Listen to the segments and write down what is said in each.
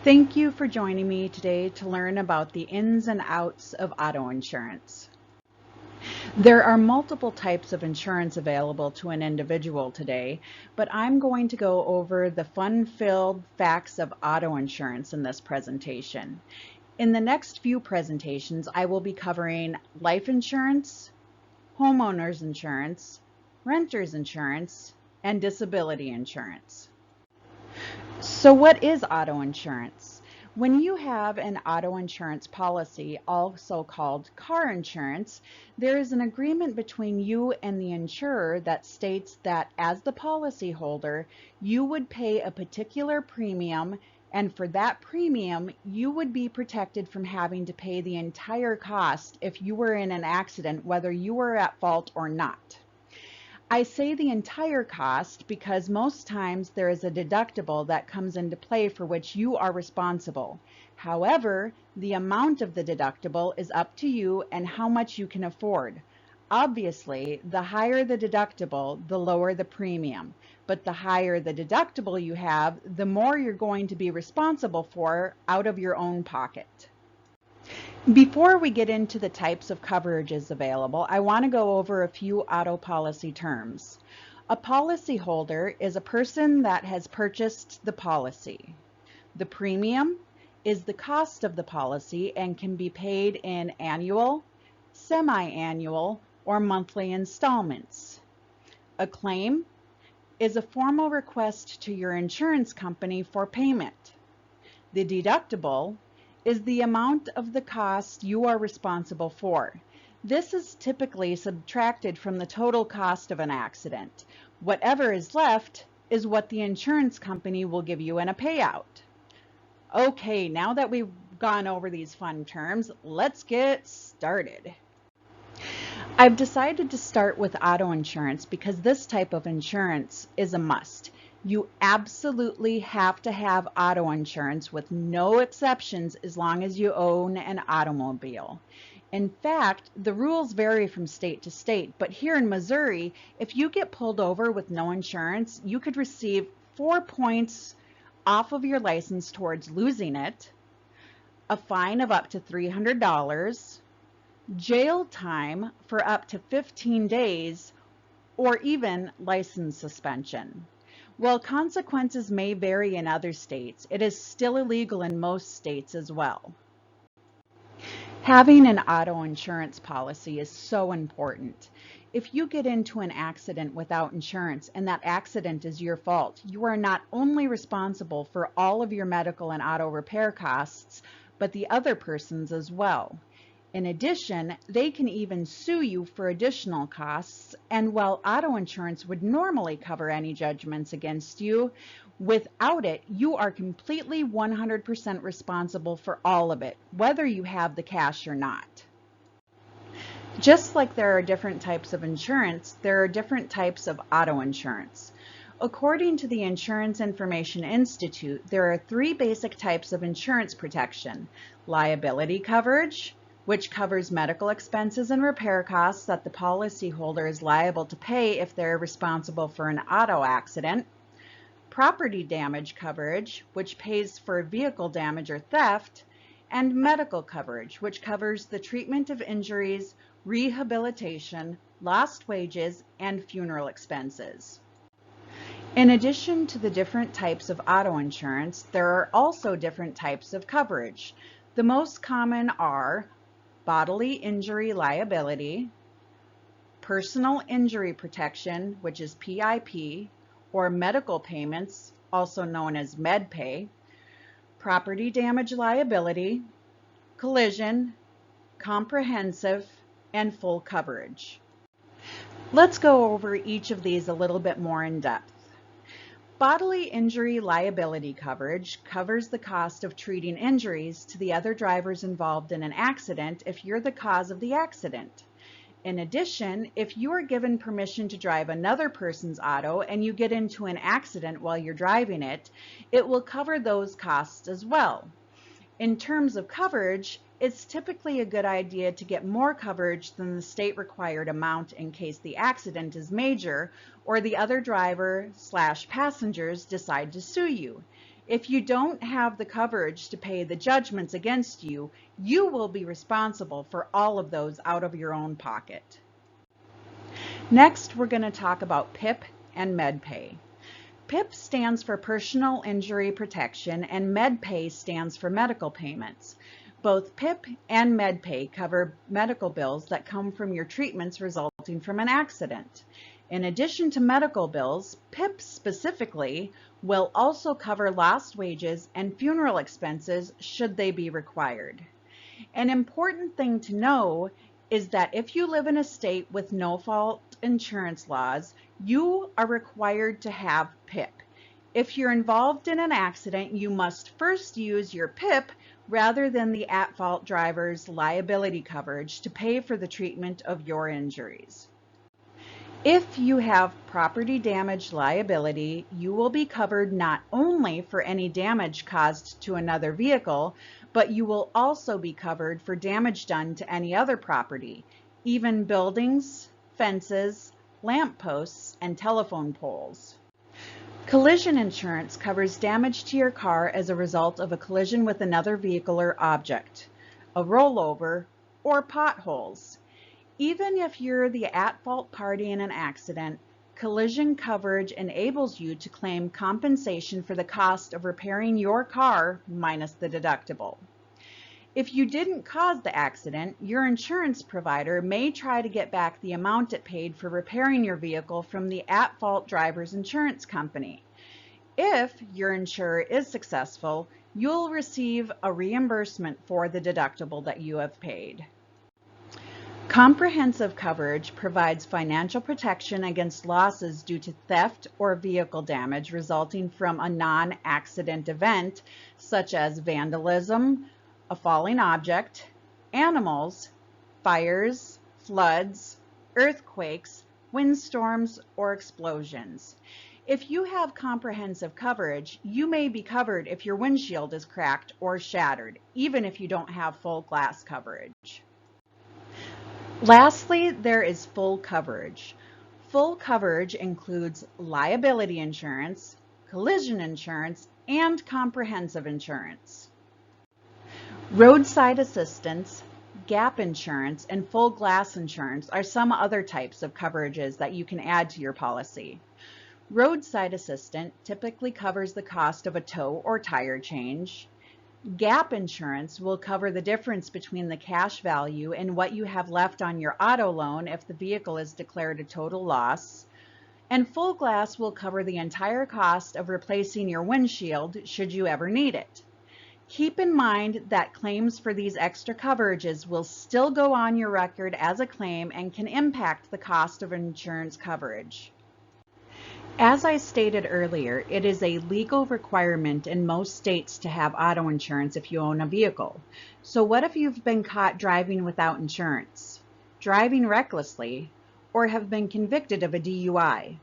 Thank you for joining me today to learn about the ins and outs of auto insurance. There are multiple types of insurance available to an individual today, but I'm going to go over the fun-filled facts of auto insurance in this presentation. In the next few presentations, I will be covering life insurance, homeowners insurance, renters insurance, and disability insurance. So what is auto insurance? When you have an auto insurance policy, also called car insurance, there is an agreement between you and the insurer that states that as the policyholder, you would pay a particular premium, and for that premium, you would be protected from having to pay the entire cost if you were in an accident, whether you were at fault or not. I say the entire cost because most times there is a deductible that comes into play for which you are responsible. However, the amount of the deductible is up to you and how much you can afford. Obviously, the higher the deductible, the lower the premium. But the higher the deductible you have, the more you're going to be responsible for out of your own pocket. Before we get into the types of coverages available, I want to go over a few auto policy terms. A policyholder is a person that has purchased the policy. The premium is the cost of the policy and can be paid in annual, semi-annual, or monthly installments. A claim is a formal request to your insurance company for payment. The deductible is the amount of the cost you are responsible for. This is typically subtracted from the total cost of an accident. Whatever is left is what the insurance company will give you in a payout. Okay, now that we've gone over these fun terms, let's get started. I've decided to start with auto insurance because this type of insurance is a must. You absolutely have to have auto insurance with no exceptions as long as you own an automobile. In fact, the rules vary from state to state, but here in Missouri, if you get pulled over with no insurance, you could receive 4 points off of your license towards losing it, a fine of up to $300, jail time for up to 15 days, or even license suspension. While consequences may vary in other states, it is still illegal in most states as well. Having an auto insurance policy is so important. If you get into an accident without insurance and that accident is your fault, you are not only responsible for all of your medical and auto repair costs, but the other person's as well. In addition, they can even sue you for additional costs, and while auto insurance would normally cover any judgments against you, without it, you are completely 100% responsible for all of it, whether you have the cash or not. Just like there are different types of insurance, there are different types of auto insurance. According to the Insurance Information Institute, there are 3 basic types of insurance protection: liability coverage, which covers medical expenses and repair costs that the policyholder is liable to pay if they're responsible for an auto accident; property damage coverage, which pays for vehicle damage or theft; and medical coverage, which covers the treatment of injuries, rehabilitation, lost wages, and funeral expenses. In addition to the different types of auto insurance, there are also different types of coverage. The most common are bodily injury liability, personal injury protection, which is PIP, or medical payments, also known as MedPay, property damage liability, collision, comprehensive, and full coverage. Let's go over each of these a little bit more in depth. Bodily injury liability coverage covers the cost of treating injuries to the other drivers involved in an accident if you're the cause of the accident. In addition, if you are given permission to drive another person's auto and you get into an accident while you're driving it, it will cover those costs as well. In terms of coverage, it's typically a good idea to get more coverage than the state required amount in case the accident is major or the other driver/passengers decide to sue you. If you don't have the coverage to pay the judgments against you, you will be responsible for all of those out of your own pocket. Next, we're going to talk about PIP and MedPay. PIP stands for Personal Injury Protection, and MedPay stands for medical payments. Both PIP and MedPay cover medical bills that come from your treatments resulting from an accident. In addition to medical bills, PIP specifically will also cover lost wages and funeral expenses should they be required. An important thing to know is that if you live in a state with no-fault insurance laws, you are required to have PIP. If you're involved in an accident, you must first use your PIP rather than the at-fault driver's liability coverage to pay for the treatment of your injuries. If you have property damage liability, you will be covered not only for any damage caused to another vehicle, but you will also be covered for damage done to any other property, even buildings, fences, lampposts, and telephone poles. Collision insurance covers damage to your car as a result of a collision with another vehicle or object, a rollover, or potholes. Even if you're the at-fault party in an accident, collision coverage enables you to claim compensation for the cost of repairing your car minus the deductible. If you didn't cause the accident, your insurance provider may try to get back the amount it paid for repairing your vehicle from the at-fault driver's insurance company. If your insurer is successful, you'll receive a reimbursement for the deductible that you have paid. Comprehensive coverage provides financial protection against losses due to theft or vehicle damage resulting from a non-accident event, such as vandalism, a falling object, animals, fires, floods, earthquakes, windstorms, or explosions. If you have comprehensive coverage, you may be covered if your windshield is cracked or shattered, even if you don't have full glass coverage. Lastly, there is full coverage. Full coverage includes liability insurance, collision insurance, and comprehensive insurance. Roadside assistance, gap insurance, and full glass insurance are some other types of coverages that you can add to your policy. Roadside assistance typically covers the cost of a tow or tire change. Gap insurance will cover the difference between the cash value and what you have left on your auto loan if the vehicle is declared a total loss. And full glass will cover the entire cost of replacing your windshield should you ever need it. Keep in mind that claims for these extra coverages will still go on your record as a claim and can impact the cost of insurance coverage. As I stated earlier, it is a legal requirement in most states to have auto insurance if you own a vehicle. So what if you've been caught driving without insurance, driving recklessly, or have been convicted of a DUI?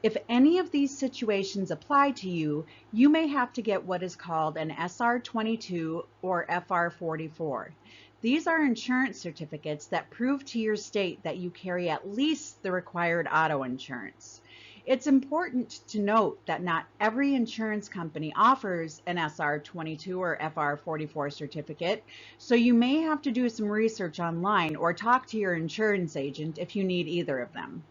If any of these situations apply to you, you may have to get what is called an SR22 or FR44. These are insurance certificates that prove to your state that you carry at least the required auto insurance. It's important to note that not every insurance company offers an SR22 or FR44 certificate, so you may have to do some research online or talk to your insurance agent if you need either of them.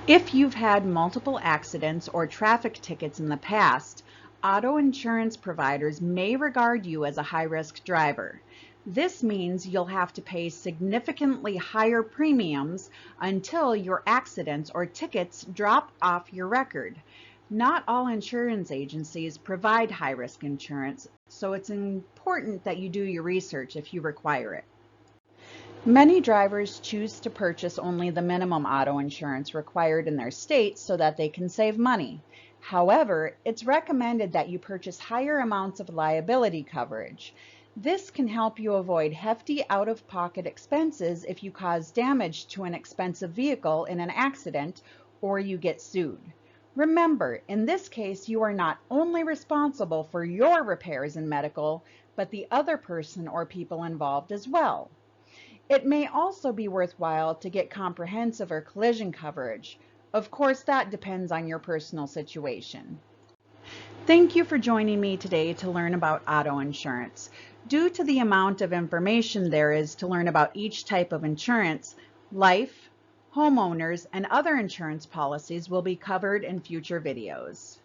If you've had multiple accidents or traffic tickets in the past, auto insurance providers may regard you as a high-risk driver. This means you'll have to pay significantly higher premiums until your accidents or tickets drop off your record. Not all insurance agencies provide high-risk insurance, so it's important that you do your research if you require it. Many drivers choose to purchase only the minimum auto insurance required in their state so that they can save money. However, it's recommended that you purchase higher amounts of liability coverage. This can help you avoid hefty out-of-pocket expenses if you cause damage to an expensive vehicle in an accident or you get sued. Remember, in this case, you are not only responsible for your repairs and medical, but the other person or people involved as well. It may also be worthwhile to get comprehensive or collision coverage. Of course, that depends on your personal situation. Thank you for joining me today to learn about auto insurance. Due to the amount of information there is to learn about each type of insurance, life, homeowners, and other insurance policies will be covered in future videos.